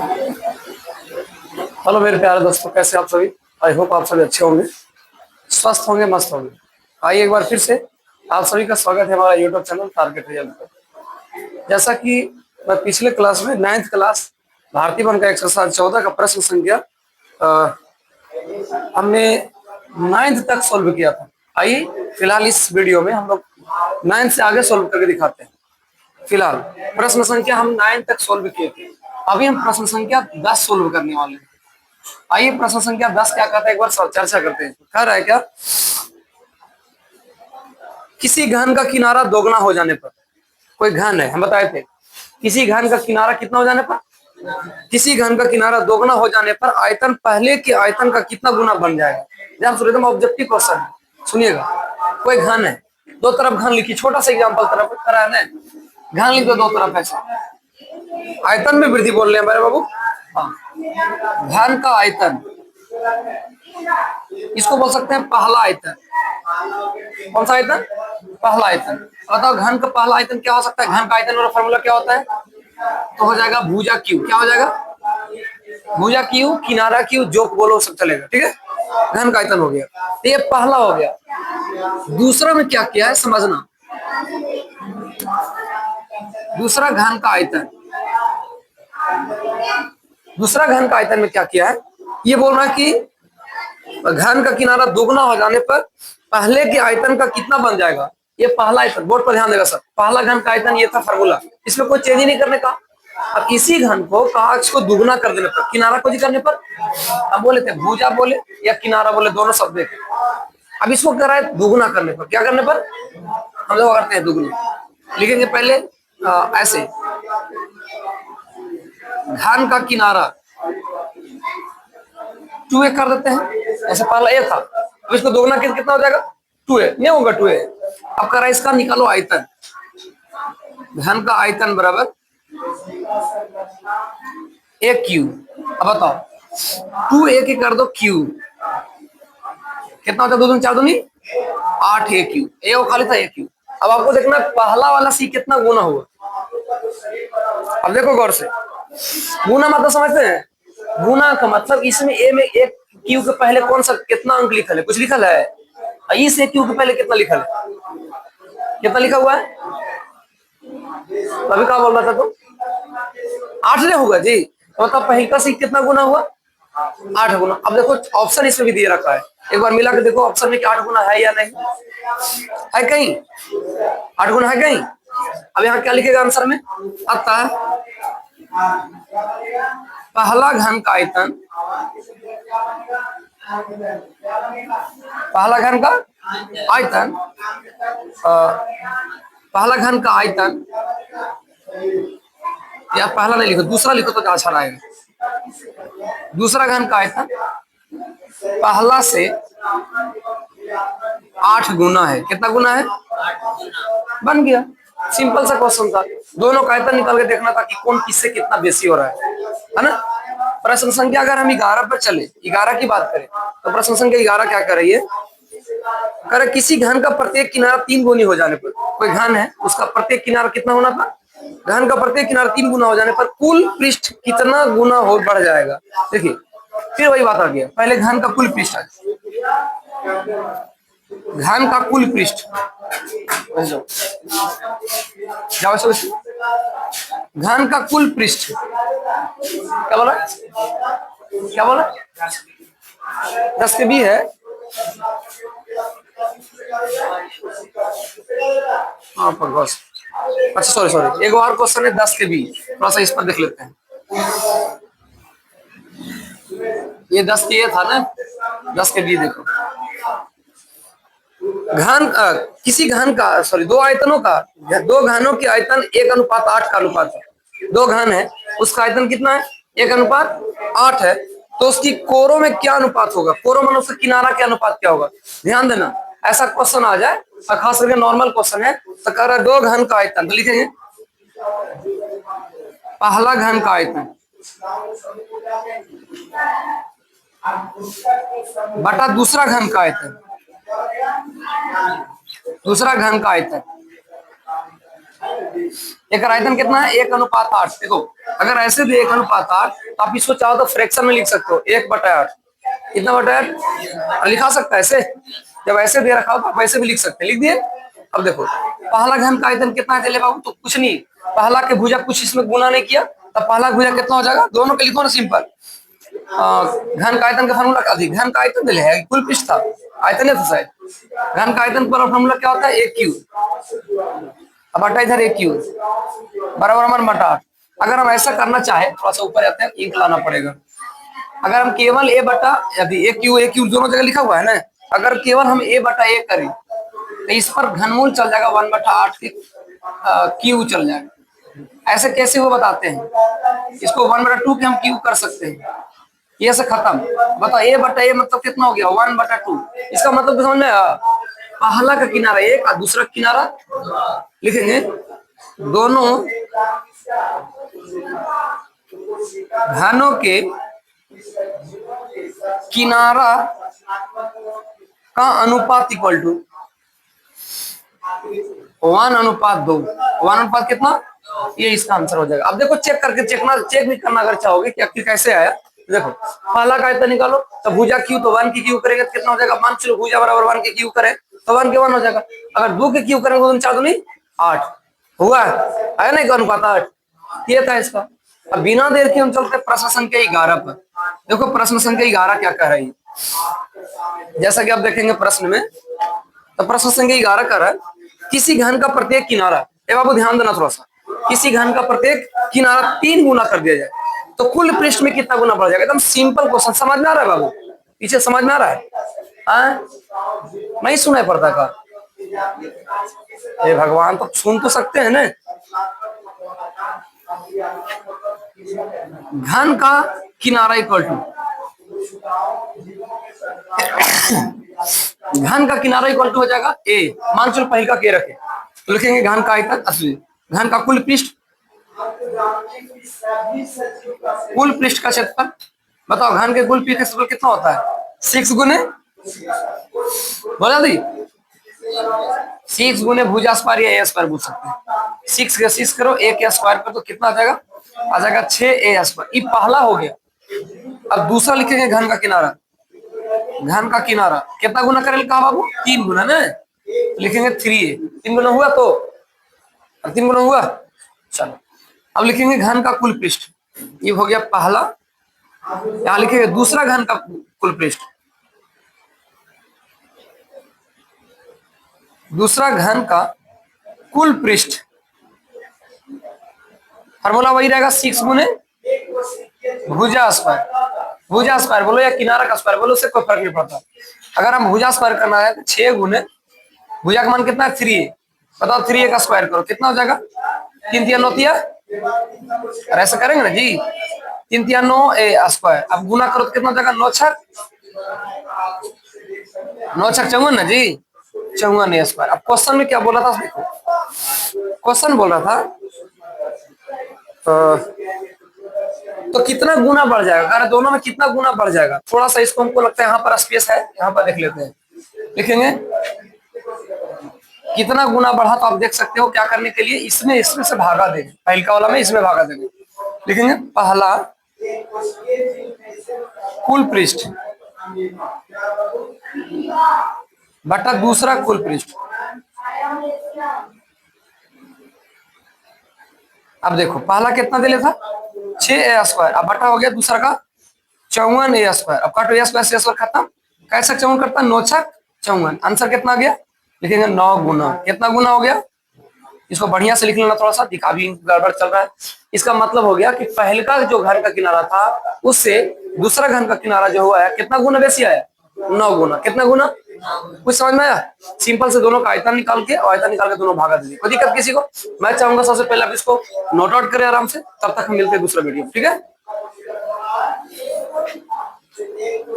Hello मेरे प्यारे दोस्तों, कैसे आप सभी। आई होप आप सभी अच्छे होंगे, स्वस्थ होंगे, मस्त होंगे। आइए एक बार फिर से आप सभी का स्वागत है हमारा यूट्यूब चैनल टारगेट रिजल्ट पर। जैसा कि मैं पिछले क्लास में 9th क्लास भारतीय वन का एक्सरसाइज 14 का प्रश्न संख्या हमने 9th तक सोल्व किया था। आइए फिलहाल इस वीडियो में हम लोग 9th से आगे सोल्व करके दिखाते हैं। फिलहाल प्रश्न संख्या हम 9 तक सोल्व किए थे, अभी हम प्रश्न संख्या 10 सोल्व करने वाले हैं। आइए प्रश्न संख्या 10 क्या कहता है एक बार चर्चा करते हैं। कह रहा है क्या, किसी घन का किनारा दोगुना हो जाने पर, कोई घन है, हम बताए थे किसी घन का किनारा कितना हो जाने पर, किसी घन का किनारा दोगुना हो जाने पर आयतन पहले के आयतन का कितना गुना बन जाएगा। ध्यान से एकदम ऑब्जेक्टिव क्वेश्चन है, सुनिएगा। कोई घन है, दो तरफ घन लिखी, छोटा सा एग्जांपल तरफ करा है ना, घन लिख दो, दो तरफ ऐसे आयतन में वृद्धि बोल रहे हैं मेरे बाबू। हाँ, घन का आयतन, इसको बोल सकते हैं पहला आयतन। कौन सा आयतन? पहला आयतन। बताओ घन का पहला आयतन क्या हो सकता है? घन का आयतन वाला फॉर्मूला क्या होता है? तो हो जाएगा भुजा क्यू। क्या हो जाएगा? भुजा क्यू, किनारा क्यू, जो बोलो सब चलेगा, ठीक है। घन का आयतन हो गया, तो ये पहला हो गया। दूसरा में क्या किया है समझना। दूसरा घन का आयतन, दूसरा घन का आयतन में क्या किया है, ये बोल रहा है कि घन का किनारा दोगुना हो जाने पर पहले के आयतन का कितना बन जाएगा। ये पहला आयतन, बोर्ड पर ध्यान देगा सर। पहला घन का आयतन ये था फॉर्मूला, इसमें कोई चेंज ही नहीं करने का। अब इसी घन को कहा, इसको दुगुना कर देने पर, किनारा को जी करने पर, हम बोले थे भुजा बोले या किनारा बोले, दोनों शब्द देखे। अब इसको कर रहा है दुगुना करने पर, क्या करने पर? हम लोग करते हैं दुगुना। लिखेंगे पहले ऐसे, घन का किनारा 2a कर देते हैं, ऐसे पहला a था, अब इसको दोगुना कितना हो जाएगा? 2a नहीं होगा, 2a। अब कर रहा है इसका निकालो आयतन, घन का आयतन बराबर a क्यू। अब बताओ 2a की कर दो क्यू, कितना होता है? 2 दूनी 4 दूनी 8a क्यू। ए वो खाली था a क्यू। अब आपको देखना पहला वाला c कितना गुना हुआ। अब देखो गौर से, गुना मतलब समझते हैं? गुना का मतलब इसमें ए में एक क्यू के पहले कौन सा कितना अंक लिखल है? कुछ लिखल है? इस एक क्यू के पहले कितना लिखल है? कितना लिखा हुआ है? अभी क्या बोल रहा था तुम? 8 ने होगा जी। तो मतलब पहले का सी कितना गुना हुआ? 8 गुना। अब देखो ऑप्शन इसमें भी दिए रखा है, एक बार मिला के देखो ऑप्शन में कि 8 गुना है या नहीं है। कहीं 8 गुना है कहीं? अब यहाँ क्या लिखेगा आंसर में? अतः पहला घन का आयतन, पहला घन का आयतन, पहला घन का आयतन, या पहला नहीं लिखो, दूसरा लिखो तो अच्छा रहेगा। दूसरा घन का आयतन पहला से 8 गुना है। कितना गुना है? बन गया। सिंपल सा क्वेश्चन था, दोनों का आयतन निकाल के देखना था कि कौन किससे कितना बेसी हो रहा है ना। प्रश्न संख्या अगर हम 11 पर चले, 11 की बात करें तो प्रश्न संख्या 11 क्या कर रही है? करे किसी घन का प्रत्येक किनारा 3 गुनी हो जाने पर, कोई घन है उसका प्रत्येक किनारा कितना होना था? घन का प्रत्येक किनारा 3 गुना हो जाने पर कुल पृष्ठ कितना गुना हो बढ़ जाएगा। देखिए फिर वही बात आ गया, पहले घन का कुल पृष्ठ, घन का कुल पृष्ठ, घन का कुल पृष्ठ क्या बोला? क्या बोला? 10 के बी है। हाँ पर बस, अच्छा सॉरी एक और क्वेश्चन है 10 के बी, थोड़ा सा इस पर देख लेते हैं। ये 10 के ये था ना, 10 के बी देखो। घन किसी घन का सॉरी दो आयतनों का, दो घनों के आयतन 1:8 का अनुपात है। दो घन है उसका आयतन कितना है? 1:8 है। तो उसकी कोरों में क्या अनुपात होगा? कोरों में उसका किनारा के अनुपात क्या होगा? ध्यान देना, ऐसा क्वेश्चन आ जाए और खास करके नॉर्मल क्वेश्चन है तो कह रहा है दो घन का आयतन, तो लिखेंगे पहला घन का आयतन बटा दूसरा घन का आयतन, दूसरा घन का आयतन एक आयतन कितना है 1:8। देखो अगर ऐसे दे 1:8 तो आप इसको चाहो तो फ्रैक्शन में लिख सकते हो 1/8। कितना बटा 8 लिखा सकता है ऐसे। जब ऐसे दे रखा हो तो आप ऐसे भी लिख सकते हैं, लिख दिए। अब देखो पहला घन का आयतन कितना है बाबू, तो कुछ नहीं, पहला के भुजा कुछ इसमें गुना नहीं किया, तो पहला भुजा कितना हो जाएगा, दोनों के लिखो ना सिंपल। घन का आयतन का फॉर्मूला क्या थी, घन का आयतन दिले है कुल पृष्ठ था, आयतन है तो शायद घन का आयतन पर फॉर्मूला क्या होता है ए क्यू, अब बटा इधर ए क्यू बराबर हमारा बटा 8। अगर हम ऐसा करना चाहे थोड़ा सा ऊपर आते हैं, इंक लाना पड़ेगा। अगर हम केवल ए बटा अभी ए क्यू दोनों जगह लिखा हुआ है ना, अगर केवल हम ए बटा ए करें तो इस पर घनमूल चल जाएगा 1/8 के क्यू चल जाएगा। ऐसे कैसे वो बताते हैं, इसको 1/2 के हम क्यू कर सकते हैं, ये से खत्म। बताओ ए बटा ए मतलब कितना हो गया 1/2। इसका मतलब समझ में पहला का किनारा एक और दूसरा किनारा लिखेंगे, दोनों घनों के किनारा का अनुपात इक्वल टू 1:2। 1 कितना, ये इसका आंसर हो जाएगा। अब देखो चेक करके चेक भी करना अगर चाहोगे कि आखिर कैसे आया। देखो पहला का आयतन निकालो, तो भुजा क्यू तो 1 की क्यू करेगा तो कितना हो जाएगा, मान चलो भुजा बराबर 1 की क्यू करे तो 1 के 1 हो जाएगा। अगर 2 के क्यू करेंगे तो 4 दूनी 8 हुआ, आया नहीं का अनुपात 8, ये था इसका। अब बिना देर के हम चलते प्रश्न संख्या 11 पर। देखो प्रश्न संख्या 11 क्या कह रही है, जैसा कि आप देखेंगे प्रश्न में, तो प्रश्न संख्या 11 कह रहा है किसी घन का प्रत्येक किनारा, ए बाबू ध्यान देना थोड़ा सा, किसी घन का प्रत्येक किनारा 3 गुना कर दिया जाए तो कुल पृष्ठ में कितना गुना बढ़ जाएगा। एकदम सिंपल क्वेश्चन, समझ में आ रहा है बाबू, पीछे समझ में आ रहा है नहीं सुनाई पड़ता का, हे भगवान तो सुन तो सकते हैं ना। घन का किनारा इक्वल टू घन का किनारा इक्वल टू हो जाएगा ए, मान चलो पहले का के रखे तो लिखेंगे घन का आयतन असली, घन का कुल पृष्ठ, कुल पृष्ठ का क्षेत्रफल। बताओ घन के कुल पृष्ठ का क्षेत्रफल कितना होता है 6 गुने, बोला दी 6 गुने भुजा स्क्वायर या ए स्क्वायर पूछ सकते हैं। 6 का 6 करो, ए के स्क्वायर पर तो कितना आ जाएगा, आ जाएगा 6 ए स्क्वायर। ये पहला हो गया। अब दूसरा लिखेंगे घन का किनारा, घन का किनारा कितना गुना करेंगे कहा बाबू 3 गुना ना, लिखेंगे 3a, 3 गुना हुआ तो 3 गुना हुआ। चलो अब लिखेंगे घन का कुल पृष्ठ, ये हो गया पहला, यहां लिखेंगे दूसरा घन का कुल पृष्ठ, दूसरा घन का कुल पृष्ठ, फार्मूला वही रहेगा 6 गुने भुजा स्क्वायर, भुजा स्क्वायर बोलो या किनारा का स्क्वायर बोलो, उससे कोई फर्क नहीं पड़ता। अगर हम भुजा स्क्वायर करना है तो 6 गुने भुजा का मान कितना है 3a, बताओ 3a का स्क्वायर करो कितना हो जाएगा 3 3 9 तिया, ऐसा करेंगे ना जी 3 3 9 ए स्क्वायर। अब गुना करो तो कितना हो जाएगा 9 6 54 ना जी, 54 ए स्क्वायर। अब क्वेश्चन में क्या बोला था देखो, क्वेश्चन बोल रहा था तो कितना गुना बढ़ जाएगा, अगर दोनों में कितना गुना बढ़ जाएगा, थोड़ा सा इसको हमको लगता है यहाँ पर स्पेस है, यहाँ पर देख लेते हैं, लिखेंगे कितना गुना बढ़ा। तो आप देख सकते हो क्या करने के लिए, इसमें से भागा देंगे, पहला वाला में इसमें भागा देंगे, लिखेंगे पहला कुल पृष्ठ बटा दूसरा कुल पृष्ठ। अब देखो पहला कितना दे था 6a स्क्वायर, अब बटा हो गया दूसरा का 54a स्क्वायर। अब काटो a स्क्वायर से स्क्वायर खत्म, कैसा 54 करता 9 6 54, आंसर कितना आ गया, लिखेंगे 9 गुना। कितना गुना हो गया, इसको बढ़िया से लिख लेना, थोड़ा सा दिखा भी गड़बड़ चल रहा है। इसका मतलब हो गया कि पहले का जो घन का किनारा था उससे दूसरा घन का किनारा जो हुआ है कितना गुना बेसी आया 9 गुना। कितना गुना, कुछ समझ में आया। सिंपल से दोनों का आयतन निकाल के और आयतन निकाल के दोनों भागा दीजिए, कोई दिक्कत किसी को। मैं चाहूंगा सबसे पहले आप इसको नोट आउट करें आराम से, तब तक हम मिलते हैं दूसरा वीडियो, ठीक है।